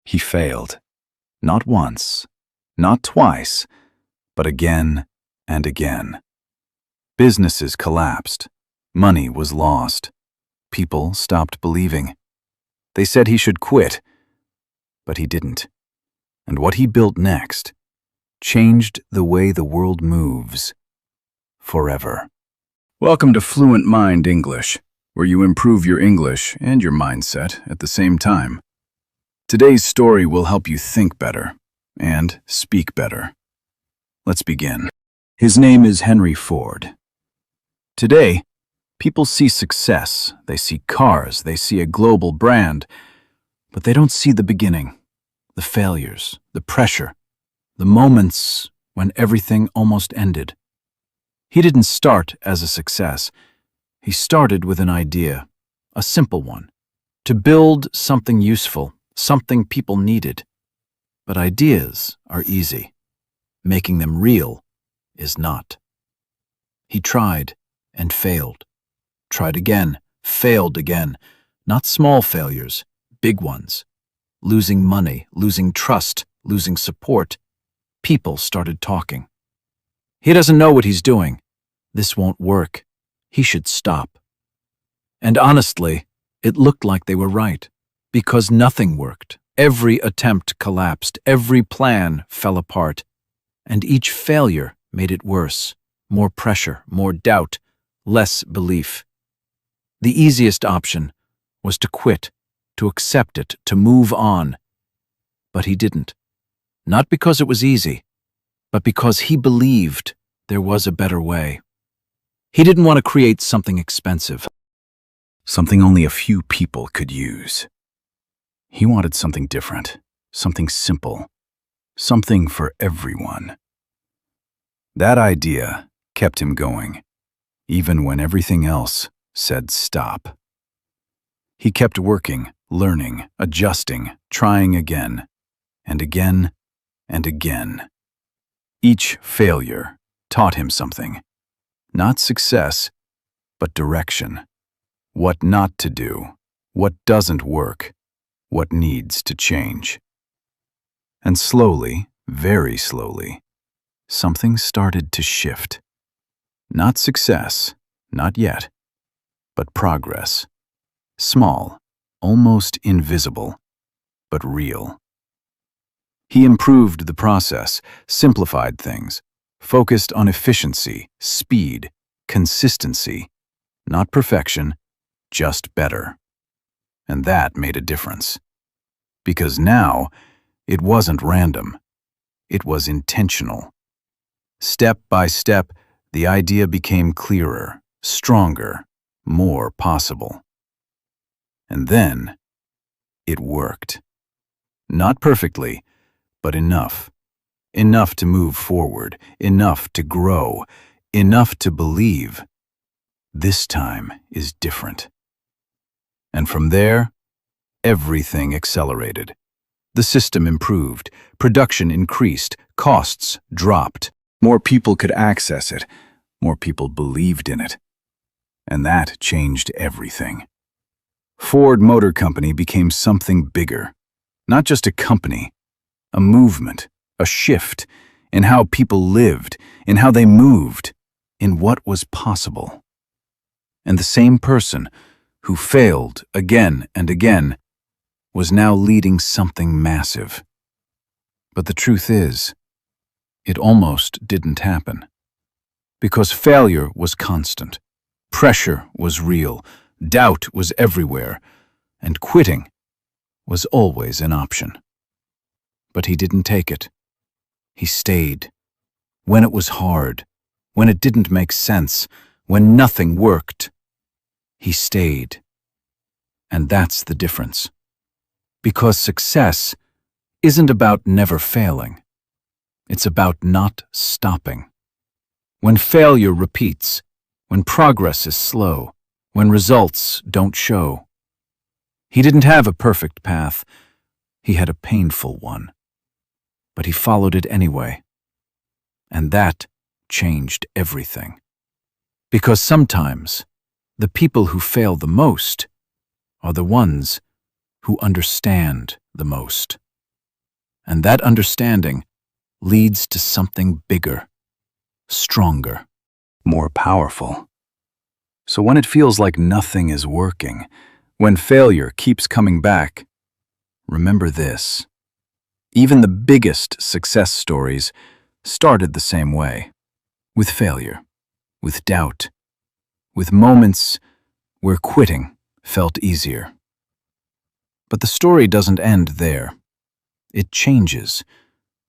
He failed. Not once, not twice, but again and again. Businesses collapsed. Money was lost. People stopped believing. They said he should quit, but he didn't. And what he built next changed the way the world moves forever. Welcome to Fluent Mind English, where you improve your English and your mindset at the same time. Today's story will help you think better and speak better. Let's begin. His name is Henry Ford. Today, people see success, they see cars, they see a global brand, but they don't see the beginning, the failures, the pressure, the moments when everything almost ended. He didn't start as a success. He started with an idea, a simple one, to build something useful, something people needed. But ideas are easy. Making them real is not. He tried and failed. Tried again, failed again. Not small failures, big ones. Losing money, losing trust, losing support. People started talking. He doesn't know what he's doing. This won't work. He should stop. And honestly, it looked like they were right. Because nothing worked. Every attempt collapsed. Every plan fell apart. And each failure made it worse. More pressure, more doubt, less belief. The easiest option was to quit, to accept it, to move on. But he didn't. Not because it was easy, but because he believed there was a better way. He didn't want to create something expensive, something only a few people could use. He wanted something different, something simple, something for everyone. That idea kept him going, even when everything else said stop. He kept working, learning, adjusting, trying again, and again, and again. Each failure taught him something. Not success, but direction. What not to do, what doesn't work, what needs to change. And slowly, very slowly, something started to shift. Not success, not yet, but progress. Small, almost invisible, but real. He improved the process, simplified things, focused on efficiency, speed, consistency, not perfection, just better. And that made a difference. Because now, it wasn't random. It was intentional. Step by step, the idea became clearer, stronger, more possible. And then, it worked. Not perfectly, but enough. Enough to move forward, enough to grow, enough to believe. This time is different. And from there, everything accelerated. The system improved, production increased, costs dropped. More people could access it, more people believed in it. And that changed everything. Ford Motor Company became something bigger. Not just a company, a movement, a shift in how people lived, in how they moved, in what was possible. And the same person who failed again and again was now leading something massive. But the truth is, it almost didn't happen. Because failure was constant, pressure was real, doubt was everywhere, and quitting was always an option. But he didn't take it. He stayed. When it was hard, when it didn't make sense, when nothing worked, he stayed. And that's the difference. Because success isn't about never failing. It's about not stopping. When failure repeats, when progress is slow, when results don't show. He didn't have a perfect path. He had a painful one. But he followed it anyway. And that changed everything. Because sometimes, the people who fail the most are the ones who understand the most. And that understanding leads to something bigger, stronger, more powerful. So when it feels like nothing is working, when failure keeps coming back, remember this. Even the biggest success stories started the same way, with failure, with doubt, with moments where quitting felt easier. But the story doesn't end there. It changes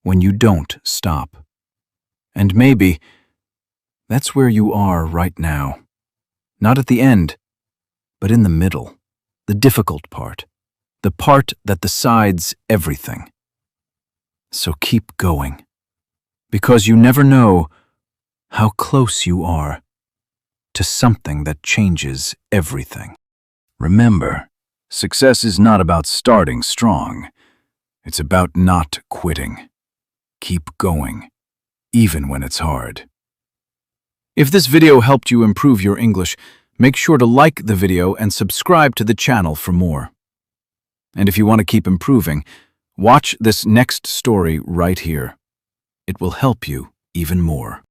when you don't stop. And maybe that's where you are right now. Not at the end, but in the middle, the difficult part, the part that decides everything. So keep going, because you never know how close you are to something that changes everything. Remember, success is not about starting strong. It's about not quitting. Keep going, even when it's hard. If this video helped you improve your English, make sure to like the video and subscribe to the channel for more. And if you want to keep improving, watch this next story right here. It will help you even more.